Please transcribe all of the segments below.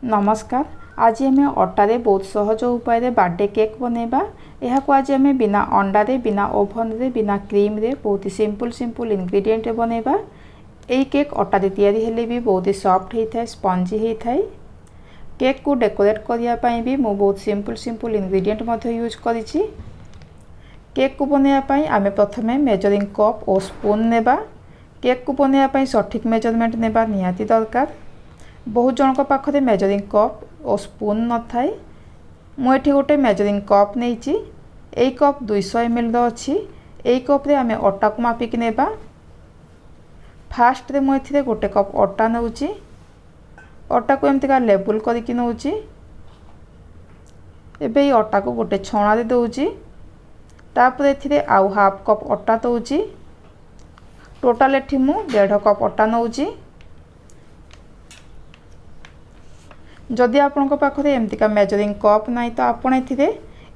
नमस्कार। आज आम अटारे बहुत सहज उपाय बर्थडे केक बनैबा। यह आज आम बिना अंडारे बिना ओभन रे बिना क्रीम रे बहुत ही सिंपल इंग्रेडिएंट बनैबा। यही केक अटारे तैयारी हेले भी बहुत ही सॉफ्ट होता है, स्पंजी होता है। केक को डेकोरेट करने भी मु बहुत सिंपल इंग्रेडिएंट यूज करिछि। केक को बनैबा आम प्रथमे मेजरिंग कप और स्पून नेबा। केक को बनैबा सठिक मेजरमेंट नेबा निहाती दरकार। बहुत जनक पाखरे मेजरिंग कप और स्पून न थाए। मुझे गोटे मेजरिंग कप नहीं, यही कप 200 ml अच्छी। यही कप रे आमे अटा को मापिक नेबा। फास्ट रे मुझे गोटे कप अटा नौची। अटा को एमती का लेबल करके नौची। एबे अटा को गोटे छणा रे दउची। तापर एथिरे आउ हाफ कप अटा दउची। टोटाल एठी मु 1.5 कप अटा नौची। जदि आपनका पाखरे एमतिका मेजरिंग कप नहीं तो आपण एथिरे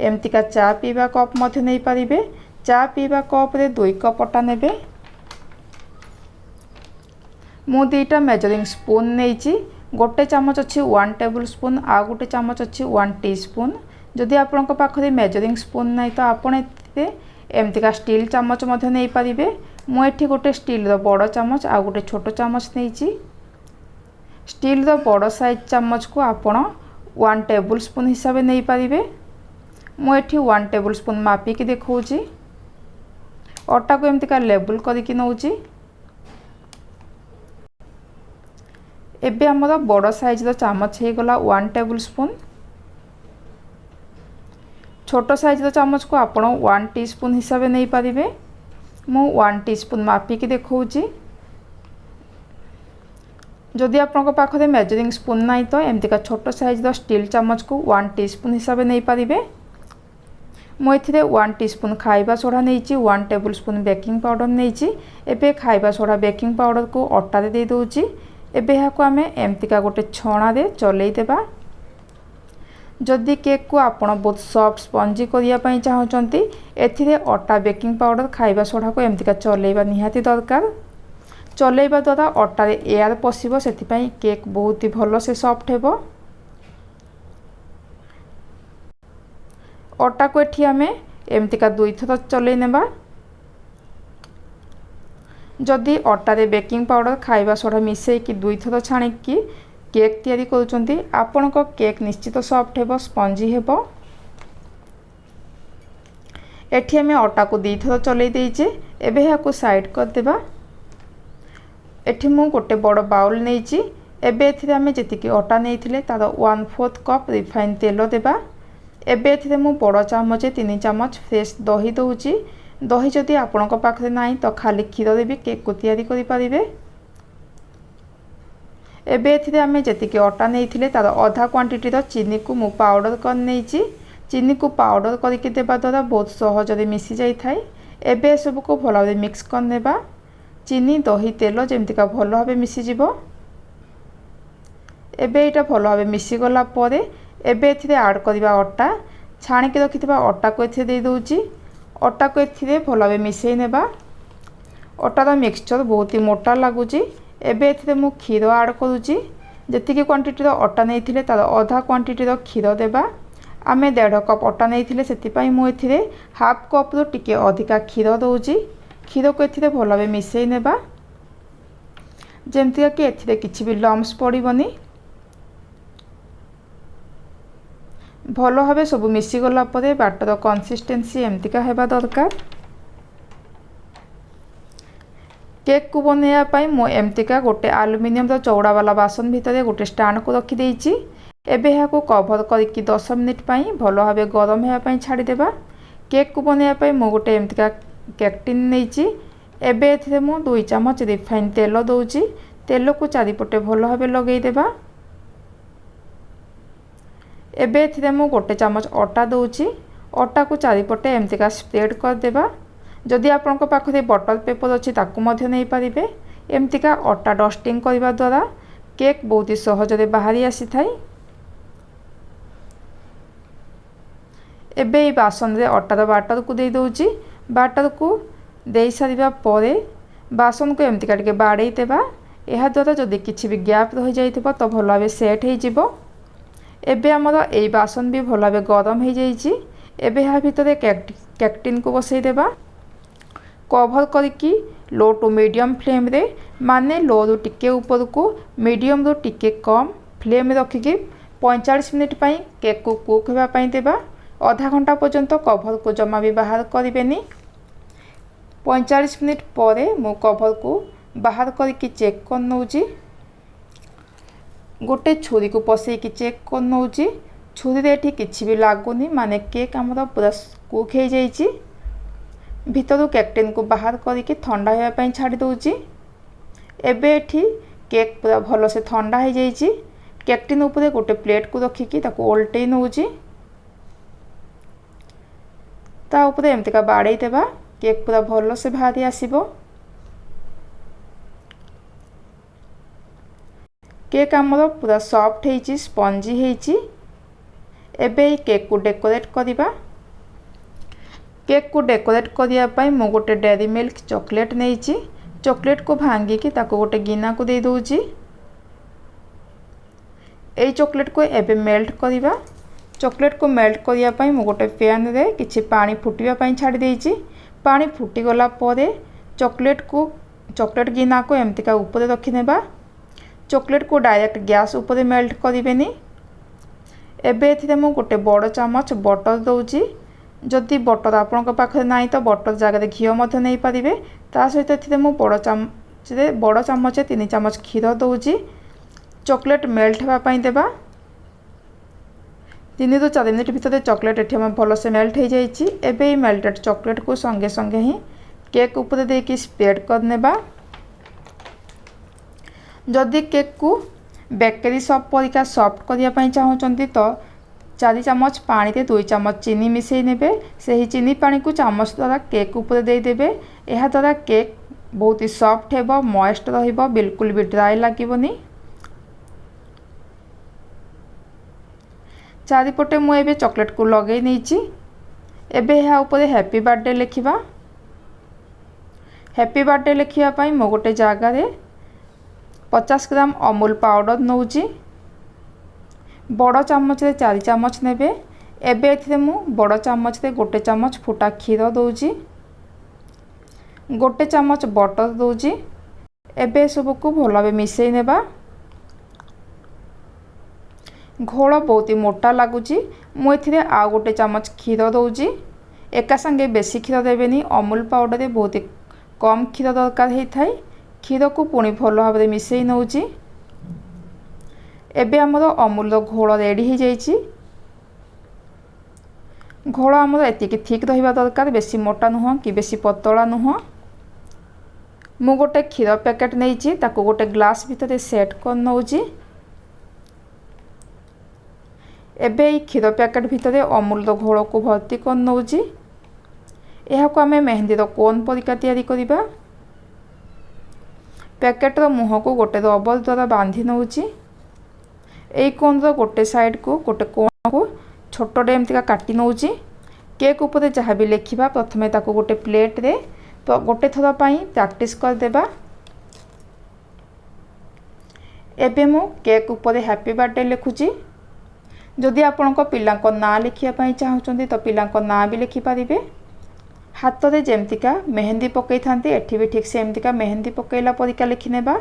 एमतिका चा पीवा कप मध्य नहीं पारिबे। चा पीवा कप रे 2 कप अटा नेबे। मु 2टा मेजरिंग स्पून नेइची। गोटे चामच अच्छी 1 टेबल स्पून, आ गोटे चामच अच्छी 1 टीस्पून। जदि आपनका पाखरे मेजरिंग स्पून नहीं तो आपण एथिरे एमतिका स्टील चामच मध्य नहीं पारिबे। मु एठी गोटे स्टील रो बड़ चामच आ गोटे छोटो चामच नेइची। स्टील रो बड़ साइज चामच को आपण 1 टेबल स्पून हिसाब नहीं पारिबे। मुझे 1 टेबल स्पून मापिकी देखौची। अटा को एमती का लेबल करके नौची। एबे हमर बड़ साइज रो चामच हे गला 1 टेबल स्पून। छोटो साइज रो चामच को आपण 1 टीस्पून हिसाब नहीं पारिबे। मु 1 टीस्पून मापिकी देखौची। जदि आपनका पाखरे मेजरिंग स्पून नहीं तो एमती का छोटो साइज रो स्टील चामच को 1 टीस्पून हिसाब नहीं पारिबे। मु एथिरे 1 टीस्पून खाइबा सोडा नेइची, 1 टेबल स्पून बेकिंग पाउडर नेइची। एबे खाइबा सोडा बेकिंग पाउडर को अटा रे दे दोची। एबे या को आमे एमती का गोटे छणा रे चलै देबा। जदि केक को आपण बहुत सॉफ्ट स्पंजी करिया पई चाहचंती एथिरे अटा बेकिंग पाउडर खाइबा सोडा को एमती का चलैबा निहाती दरकार। चलैबा द्वारा अटारे एयर पशिबो, सेथिपाई केक बहुत ही भलो से सॉफ्ट हेबो। अटा को एठी आमे एमती का 2 थर चलै नेबा। जदि अटारे बेकिंग पाउडर खाइबा सोडा मिसै कि 2 थर छाणी कि केक तैयारी करूचंती आपनको केक निश्चित सॉफ्ट हेबो, स्पंजी हेबो। एठी आमे अटा को 2 थर चलै देइचे। एबे या को साइड कर देबा। एठी मु गोटे बड़ बाउल नेइची। एबे एथिरे आमे जेतिकी अटा नेइथिले तार 1/4 कप रिफाइन तेल देबा। एबे एथिरे मु बड़ चामच 3 चामच फ्रेश दही दउची। दही जदि आपनक पाखरे नाही तो खाली क्षीर रे भी केक को तैयारी करि पारिबे। एबे एथिरे आमे जेतिकी अटा नेइथिले तार आधा क्वांटिटी रो चीनी को मु पाउडर कर नेइची। चीनी को पाउडर करके देबा द्वारा बहुत सहज रे मिसी जाई थाए। एबे सब को भलो रे मिक्स कर नेबा। चीनी दही तेल जेमतिका भल भाव मिसी जीवो। एबे एटा भल भाव मिसी गला परे एबे एथिरे ऐड करबा अटा। छाणी रखिथिबा अटा को एथिरे दे दोची। अटा को एथिरे भल भाव मिसई नेबा। अटार मिक्सचर बहुत ही मोटा लागुची। एबे एथिरे मु क्षीर ऐड करूची। जेतिकी क्वांटिटी रो अटा नेइथिले तार आधा क्वांटिटी रो क्षीर देबा। आमे 1.5 कप अटा नेइथिले सेतिपाई मु एथिरे हाफ कप रो टिके अधिका क्षीर दउची। क्षीर को एथिरे भल भाव मिसई नेबा जेमतिका कि एथिरे किछि भी लम्स पड़िबनी। भल भाव सब मिसी गला परे बाटर कंसिस्टेंसी एमतिका हेबा दरकार। केक को बनैया पई मो एमतिका गोटे एल्युमिनियम रो चौड़ा वाला बासन भितरे गोटे स्टैंड को रखी देइची। एबे या को कवर करके 10 मिनिट पई भल भाव गरम हेया पई छाडी देबा। केक को बनैया पई मो गोटे एमतिका केक टिन नेइची। एबे एथिरे मु 2 चामच रिफाइन तेल दउची। तेल को चारिपटे भल भाव लगेई देबा। एबे एथिरे मु गोटे चामच अटा दउची। अटा को चारिपटे एमतिका स्प्रेड कर देबा। जदि आपनक पाखरे बटर पेपर अछि ताकू मध्य नै पारिबे। एमतिका अटा डस्टिंग करबा द्वारा केक बहुत ही सहज रे बाहरी आसी थाई। एबे बासन रे अटार बाटर को दे दोची। बाटर को दे सारिबा परे बासन को एमतिका टिके बाड़े देबा। यह द्वारा जदि किछि भी गैप रही जाइथिबो तो भल भाव सेट हो जिवो। एबे आमर ए बासन भी भल भाव गरम हो जाइए। एबे यहाँ भितर केक्टिन को बसई देबा कभर करके लो टू मीडियम फ्लेम रे माने लो रु टिके ऊपर को मीडियम रु टिके कम फ्लेम रखिकी 45 मिनिट पाई केक को कुक होगापाई देबा। आधा घंटा पर्यंत कभर को जमा भी बाहर करें। 45 मिनिट पर मु कभर को बाहर करके चेक कर नौची। गोटे छुरी को पसईकी चेक कर नौची। छुरी रे एठी किछि भी लागुनी माने केक आमर पूरा कुक हो जाइए। भितर केक्टिन को बाहर करके ठंडा होगापाई छाड़ी दौची। एबे एठी केक पूरा भल से ठंडा हो जाइए। केक्टिन उपरे गोटे प्लेट को रखिकी ताको ओल्टई नौची। ता उपरे एमतिका बाड़ई देबा केक पूरा भल से बाहरी आसीबो। केक आमर पूरा सॉफ्ट होइची स्पंजी होइची। एबे केक को डेकोरेट करिबा। केक को डेकोरेट करिया पई मो गोटे डेयरी मिल्क चॉकलेट नेइची। चॉकलेट को भांगी की ताको गोटे गिना को दे दोची। ए चॉकलेट को एबे मेल्ट करिबा। चॉकलेट को मेल्ट करिया पई मो गोटे पैन रे किछि पानी फुटिबा पई छाड़ी देइची। पानी फुटी गला परे चॉकलेट गिना को एमतिका ऊपर रखि नेबा। चॉकलेट को डायरेक्ट गैस ऊपर मेल्ट करिवेनी। एबे एथिरे मु गोटे बड़ चामच बटर दउची। जदि बटर आपनक पाखरे नाही तो बटर जगह घी मध्य नहीं पारिबे। ता सहित एथिरे मु बड़ चामच 3 चामच क्षीर दउची। चॉकलेट मेल्ट होगापाई देबा। 3 ରୁ 4 मिनिट भितर चॉकलेट एठी हम भल से मेल्ट हो जाइए। एबे मेल्टेड चॉकलेट को संगे संगे ही केक ऊपर देकी स्प्रेड कर नेबा। जदि केक को बेकरी शॉप परिका सॉफ्ट करिया पई चाहउचंती तो 4 चामच पानी रे 2 चामच चीनी मिसई नेबे। सही चीनी पानी को चामच द्वारा केक ऊपर दे देबे। एहा द्वारा केक बहुत ही सॉफ्ट हेबो मॉइस्ट रहिबो बिल्कुल भी ड्राई लागिबोनी। चारिपटे मु एबे चॉकलेट को लगे नहींची। एबे यहाँ ऊपर हैप्पी बर्थडे लिखिबा। हैप्पी बर्थडे लिखिया पाई मो गोटे जगह रे 50 ग्राम अमूल पाउडर नौची। बड़ चामच रे 4 चामच नेबे। एबे एथिरे मु बड़ चामच रे गोटे चामच फुटा क्षीर दौची। गोटे चामच बटर दौची। एबे सब को भल भाव मिसई नेबा। घोल बहुत ही मोटा लगुच। मुझे आउ गोटे चामच क्षीर दौची। एका संगे बेसी क्षीर देवेनी। अमूल पाउडर रे बहुत ही कम क्षीर दरकार होता है। क्षीर को पुणी भल भाव मिसई नौची। एबे आमर अमूल घोल रेडी हो जाइए। घोल आमर एतिकी थिक रहिबा दरकार बेसी मोटा नुह कि बेसी पतला नुह। मु गोटे क्षीर पैकेट नहीं ताको गोटे ग्लास भितर सेट कर नौची। एबे क्षीर पैकेट भितर अमूल घोल को भर्ती कर नौची। यह को आमे मेहंदी कोन परिका तैयारी करिबा। पैकेट मुह को गोटे रबर द्वारा बांधी नौची। एई कोन गोटे साइड को गोटे कोन को छोटे एमतिका काटी नौची। केक ऊपर जहाँ भी लिखिबा प्रथमे ताको गोटे प्लेट रे तो गोटे थर पाई प्रैक्टिस कर देबा। एबे मु केक ऊपर हैप्पी बर्थडे लिखुची। जदि आपणक पिलांक ना लिखिया पाई चाहउचंती तो पिलांक ना भी लिखि पारिबे। हाथ रे जेमतिका मेहंदी पकई थांती एठी भी ठीक से एमतिका मेहंदी पकईला परिका लिखि नेबा।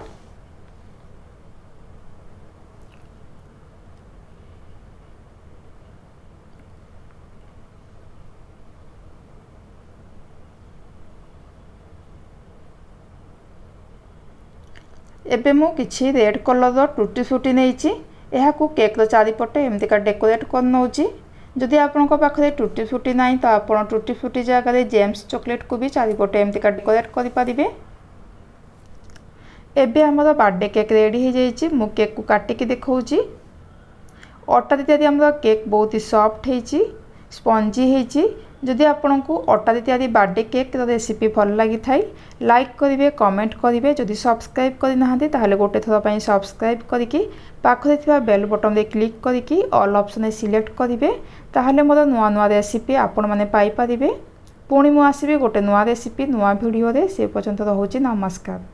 एबे मु किछि रेड कलर टूटी फ्रूटी नेइची। यह को केक चारिपटे एमतिका डेकोरेट कर नौची। जदि आपनक पाखरे टूटी फ्रूटी नाही तो आपण टूटी फ्रूटी जगह जेम्स चॉकलेट को भी चारिपटे एमतिका डेकोरेट करि पारिबे। एबे हमर बर्थडे केक रेडी हो जाइए। मु केक को काटिकी देखौची। अटा तैयारी हमर केक बहुत ही सॉफ्ट होइची स्पंजी होइची। जदि आपको अटा तैयारी बर्थडे केक रेसिपी भल लगी थाई लाइक करेंगे कमेंट करेंगे। जदि सब्सक्राइब करना ताहले गोटे थर पर सब्सक्राइब करके पाखरे थिबा बेल बटन रे क्लिक करके ऑल ऑप्शन सिलेक्ट करेंगे। ताहले मोर नुआ नुआ रेसिपी आपण माने पाई परिबे। पुणी मु आसीबे गोटे नुआ रेसिपी नुआ वीडियो रे। से पर्यंत रहूची नमस्कार।